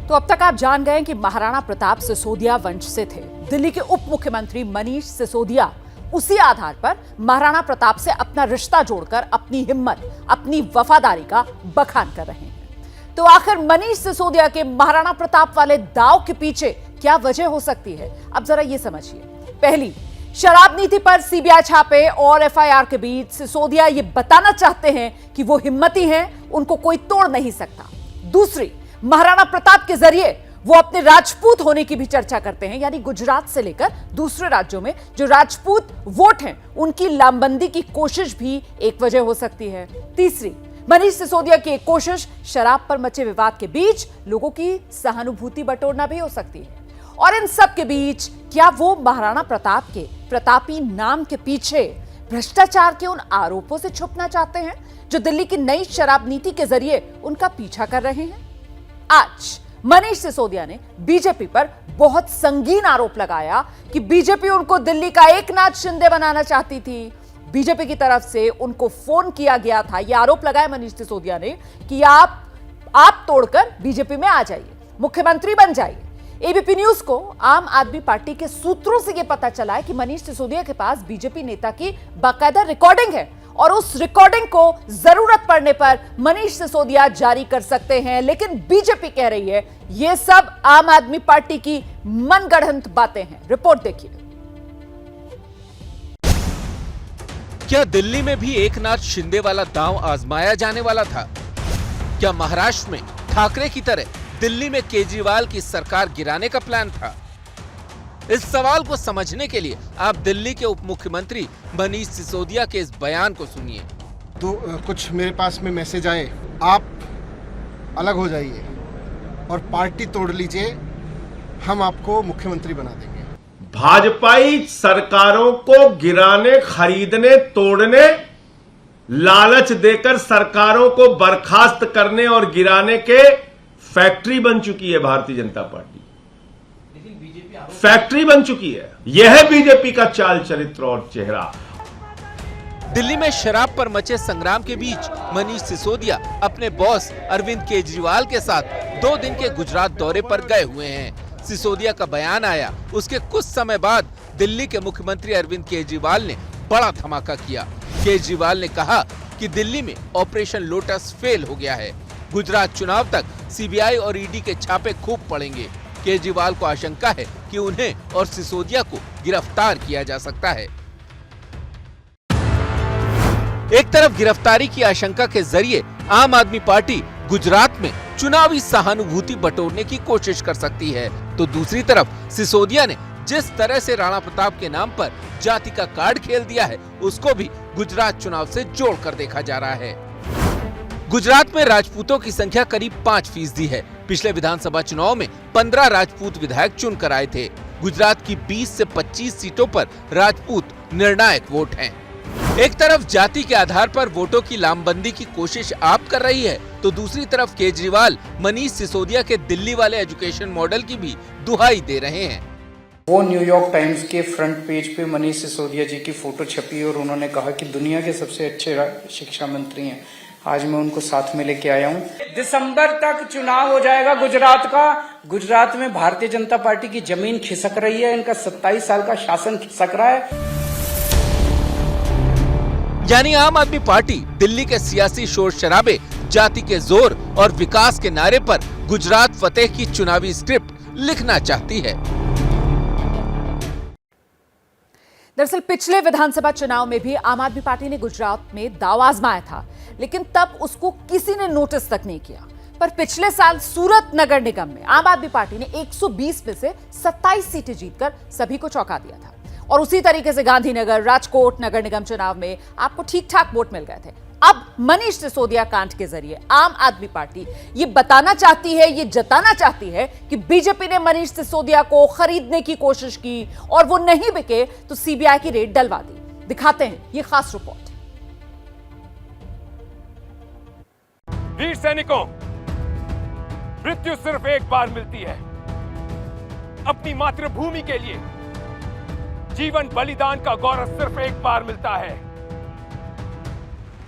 तो अब तक आप जान गए कि महाराणा प्रताप सिसोदिया वंश से थे। दिल्ली के उप मुख्यमंत्री मनीष सिसोदिया उसी आधार पर महाराणा प्रताप से अपना रिश्ता जोड़कर अपनी हिम्मत, अपनी वफादारी का बखान कर रहे हैं। तो आखिर मनीष सिसोदिया के महाराणा प्रताप वाले दांव के पीछे क्या वजह हो सकती है, अब जरा ये समझिए। पहली, शराब नीति पर सीबीआई छापे और एफआईआर के बीच सिसोदिया ये बताना चाहते हैं कि वो हिम्मती हैं, उनको कोई तोड़ नहीं सकता। दूसरी, महाराणा प्रताप के जरिए वो अपने राजपूत होने की भी चर्चा करते हैं, यानी गुजरात से लेकर दूसरे राज्यों में जो राजपूत वोट हैं उनकी लामबंदी की कोशिश भी एक वजह हो सकती है। तीसरी, मनीष सिसोदिया की एक कोशिश शराब पर मचे विवाद के बीच लोगों की सहानुभूति बटोरना भी हो सकती है। और इन सब के बीच क्या वो महाराणा प्रताप के प्रतापी नाम के पीछे भ्रष्टाचार के उन आरोपों से छुपना चाहते हैं जो दिल्ली की नई शराब नीति के जरिए उनका पीछा कर रहे हैं? आज मनीष सिसोदिया ने बीजेपी पर बहुत संगीन आरोप लगाया कि बीजेपी उनको दिल्ली का एकनाथ शिंदे बनाना चाहती थी। बीजेपी की तरफ से उनको फोन किया गया था, यह आरोप लगाया मनीष सिसोदिया ने कि आप तोड़कर बीजेपी में आ जाइए, मुख्यमंत्री बन जाइए। एबीपी न्यूज को आम आदमी पार्टी के सूत्रों से यह पता चला है कि मनीष सिसोदिया के पास बीजेपी नेता की बाकायदा रिकॉर्डिंग है और उस रिकॉर्डिंग को जरूरत पड़ने पर मनीष सिसोदिया जारी कर सकते हैं। लेकिन बीजेपी कह रही है यह सब आम आदमी पार्टी की मनगढ़ंत बातें हैं। रिपोर्ट देखिए। क्या दिल्ली में भी एकनाथ शिंदे वाला दांव आजमाया जाने वाला था? क्या महाराष्ट्र में ठाकरे की तरह दिल्ली में केजरीवाल की सरकार गिराने का प्लान था? इस सवाल को समझने के लिए आप दिल्ली के उप मुख्यमंत्री मनीष सिसोदिया के इस बयान को सुनिए। तो कुछ मेरे पास में मैसेज आए, आप अलग हो जाइए और पार्टी तोड़ लीजिए, हम आपको मुख्यमंत्री बना देंगे। भाजपाई सरकारों को गिराने, खरीदने, तोड़ने, लालच देकर सरकारों को बर्खास्त करने और गिराने के फैक्ट्री बन चुकी है भारतीय जनता पार्टी। फैक्ट्री बन चुकी है। यह है बीजेपी का चाल चरित्र और चेहरा। दिल्ली में शराब पर मचे संग्राम के बीच मनीष सिसोदिया अपने बॉस अरविंद केजरीवाल के साथ 2 दिन के गुजरात दौरे पर गए हुए हैं। सिसोदिया का बयान आया उसके कुछ समय बाद दिल्ली के मुख्यमंत्री अरविंद केजरीवाल ने बड़ा धमाका किया। केजरीवाल ने कहा कि दिल्ली में ऑपरेशन लोटस फेल हो गया है। गुजरात चुनाव तक सीबीआई और ईडी के छापे खूब पड़ेंगे। केजरीवाल को आशंका है कि उन्हें और सिसोदिया को गिरफ्तार किया जा सकता है। एक तरफ गिरफ्तारी की आशंका के जरिए आम आदमी पार्टी गुजरात में चुनावी सहानुभूति बटोरने की कोशिश कर सकती है, तो दूसरी तरफ सिसोदिया ने जिस तरह से राणा प्रताप के नाम पर जाति का कार्ड खेल दिया है उसको भी गुजरात चुनाव से जोड़कर देखा जा रहा है। गुजरात में राजपूतों की संख्या करीब 5% है। पिछले विधानसभा चुनाव में 15 राजपूत विधायक चुनकर आए थे। गुजरात की 20 से 25 सीटों पर राजपूत निर्णायक वोट हैं। एक तरफ जाति के आधार पर वोटों की लामबंदी की कोशिश आप कर रही है, तो दूसरी तरफ केजरीवाल मनीष सिसोदिया के दिल्ली वाले एजुकेशन मॉडल की भी दुहाई दे रहे हैं। वो न्यूयॉर्क टाइम्स के फ्रंट पेज पे मनीष सिसोदिया जी की फोटो छपी और उन्होंने कहा कि दुनिया के सबसे अच्छे शिक्षा मंत्री हैं। आज मैं उनको साथ में लेके आया हूँ। दिसंबर तक चुनाव हो जाएगा गुजरात का। गुजरात में भारतीय जनता पार्टी की जमीन खिसक रही है, इनका 27 साल का शासन खिसक रहा है। यानी आम आदमी पार्टी दिल्ली के सियासी शोर शराबे, जाति के जोर और विकास के नारे पर गुजरात फतेह की चुनावी स्क्रिप्ट लिखना चाहती है। दरअसल पिछले विधानसभा चुनाव में भी आम आदमी पार्टी ने गुजरात में दांव आजमाया था, लेकिन तब उसको किसी ने नोटिस तक नहीं किया। पर पिछले साल सूरत नगर निगम में आम आदमी पार्टी ने 120 में से 27 सीटें जीतकर सभी को चौंका दिया था। और उसी तरीके से गांधीनगर, राजकोट नगर निगम चुनाव में आपको ठीक ठाक वोट मिल गए थे। अब मनीष सिसोदिया कांड के जरिए आम आदमी पार्टी ये बताना चाहती है, ये जताना चाहती है कि बीजेपी ने मनीष सिसोदिया को खरीदने की कोशिश की और वो नहीं बिके तो सीबीआई की रेड डलवा दी। दिखाते हैं ये खास रिपोर्ट। वीर सैनिकों, मृत्यु सिर्फ एक बार मिलती है। अपनी मातृभूमि के लिए जीवन बलिदान का गौरव सिर्फ एक बार मिलता है।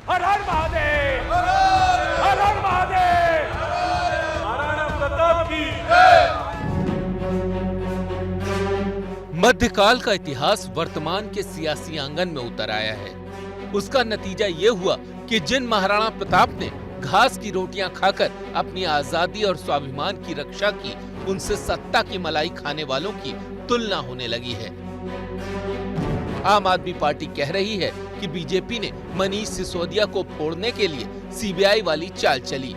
हर हर महादेव, हर हर महादेव, महाराणा प्रताप की मध्यकाल का इतिहास वर्तमान के सियासी आंगन में उतर आया है। उसका नतीजा ये हुआ कि जिन महाराणा प्रताप ने घास की रोटियां खाकर अपनी आजादी और स्वाभिमान की रक्षा की, उनसे सत्ता की मलाई खाने वालों की तुलना होने लगी है। आम आदमी पार्टी कह रही है कि बीजेपी ने मनीष सिसोदिया को फोड़ने के लिए सीबीआई वाली चाल चली,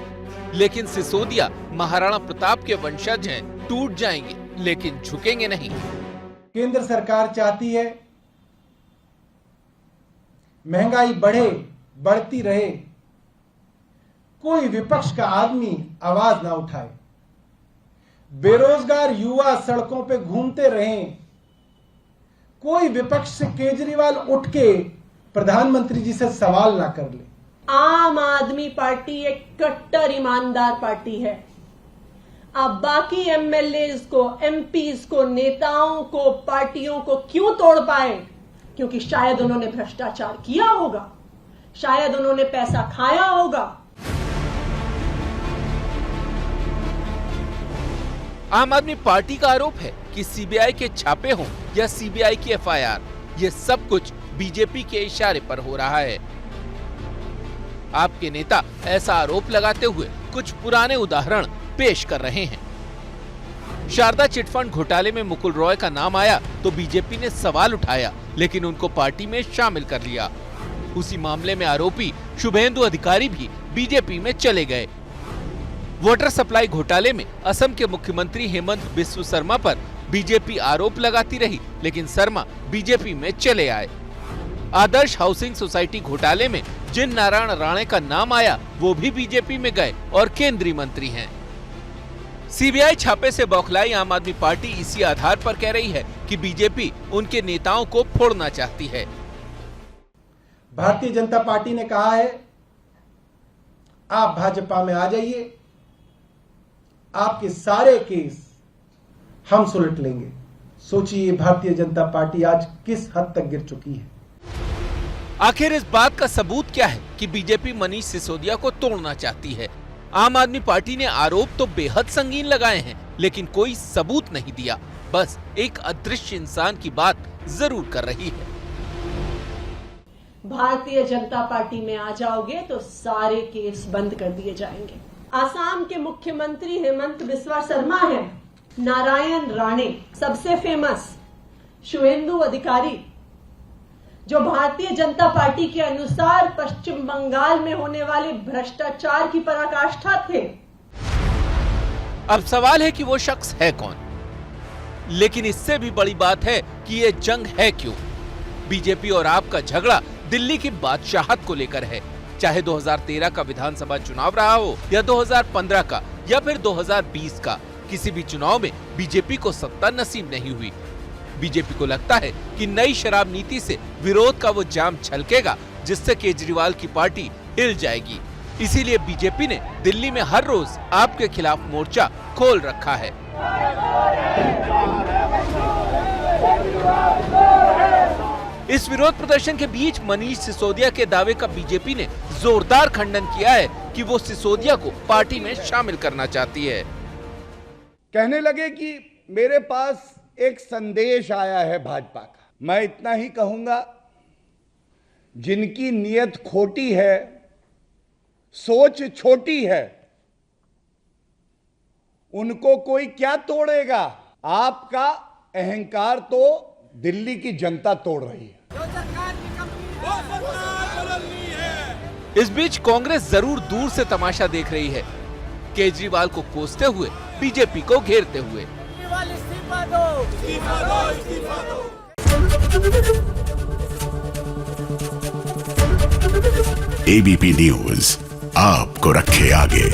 लेकिन सिसोदिया महाराणा प्रताप के वंशज हैं, टूट जाएंगे लेकिन झुकेंगे नहीं। केंद्र सरकार चाहती है महंगाई बढ़े, बढ़ती रहे, कोई विपक्ष का आदमी आवाज ना उठाए, बेरोजगार युवा सड़कों पे घूमते रहें, कोई विपक्ष से केजरीवाल उठ के प्रधानमंत्री जी से सवाल ना कर ले। आम आदमी पार्टी एक कट्टर ईमानदार पार्टी है। आप बाकी एमएलए को, एमपीज को, नेताओं को, पार्टियों को क्यों तोड़ पाए? क्योंकि शायद उन्होंने भ्रष्टाचार किया होगा, शायद उन्होंने पैसा खाया होगा। आम आदमी पार्टी का आरोप है कि सीबीआई के छापे हों या सीबीआई की एफआईआर, ये सब कुछ बीजेपी के इशारे पर हो रहा है। आपके नेता ऐसा आरोप लगाते हुए कुछ पुराने उदाहरण पेश कर रहे हैं। शारदा चिटफंड घोटाले में मुकुल रॉय का नाम आया तो बीजेपी ने सवाल उठाया, लेकिन उनको पार्टी में शामिल कर लिया। उसी मामले में आरोपी शुभेंदु अधिकारी भी बीजेपी में चले गए। वाटर सप्लाई घोटाले में असम के मुख्यमंत्री हेमंत बिस्व शर्मा पर बीजेपी आरोप लगाती रही, लेकिन शर्मा बीजेपी में चले आए। आदर्श हाउसिंग सोसाइटी घोटाले में जिन नारायण राणे का नाम आया वो भी बीजेपी में गए और केंद्रीय मंत्री हैं। सीबीआई छापे से बौखलाई आम आदमी पार्टी इसी आधार पर कह रही है कि बीजेपी उनके नेताओं को फोड़ना चाहती है। भारतीय जनता पार्टी ने कहा है आप भाजपा में आ जाइए, आपके सारे केस हम सुलट लेंगे। सोचिए भारतीय जनता पार्टी आज किस हद तक गिर चुकी है। आखिर इस बात का सबूत क्या है कि बीजेपी मनीष सिसोदिया को तोड़ना चाहती है? आम आदमी पार्टी ने आरोप तो बेहद संगीन लगाए हैं, लेकिन कोई सबूत नहीं दिया, बस एक अदृश्य इंसान की बात जरूर कर रही है। भारतीय जनता पार्टी में आ जाओगे तो सारे केस बंद कर दिए जाएंगे। आसाम के मुख्यमंत्री हेमंत बिस्वा शर्मा हैं, नारायण राणे सबसे फेमस, शुभेंदु अधिकारी जो भारतीय जनता पार्टी के अनुसार पश्चिम बंगाल में होने वाले भ्रष्टाचार की पराकाष्ठा थे। अब सवाल है कि वो शख्स है कौन? लेकिन इससे भी बड़ी बात है कि ये जंग है क्यों? बीजेपी और आप का झगड़ा दिल्ली की बादशाहत को लेकर है। चाहे 2013 का विधानसभा चुनाव रहा हो या 2015 का या फिर 2020 का, किसी भी चुनाव में बीजेपी को सत्ता नसीब नहीं हुई। बीजेपी को लगता है कि नई शराब नीति से विरोध का वो जाम छलकेगा जिससे केजरीवाल की पार्टी हिल जाएगी। इसीलिए बीजेपी ने दिल्ली में हर रोज आपके खिलाफ मोर्चा खोल रखा है। इस विरोध प्रदर्शन के बीच मनीष सिसोदिया के दावे का बीजेपी ने जोरदार खंडन किया है कि वो सिसोदिया को पार्टी में शामिल करना चाहती है। कहने लगे कि मेरे पास एक संदेश आया है भाजपा का। मैं इतना ही कहूंगा, जिनकी नीयत खोटी है, सोच छोटी है, उनको कोई क्या तोड़ेगा? आपका अहंकार तो दिल्ली की जनता तोड़ रही है। इस बीच कांग्रेस जरूर दूर से तमाशा देख रही है, केजरीवाल को कोसते हुए, बीजेपी को घेरते हुए। एबीपी न्यूज आपको रखे आगे।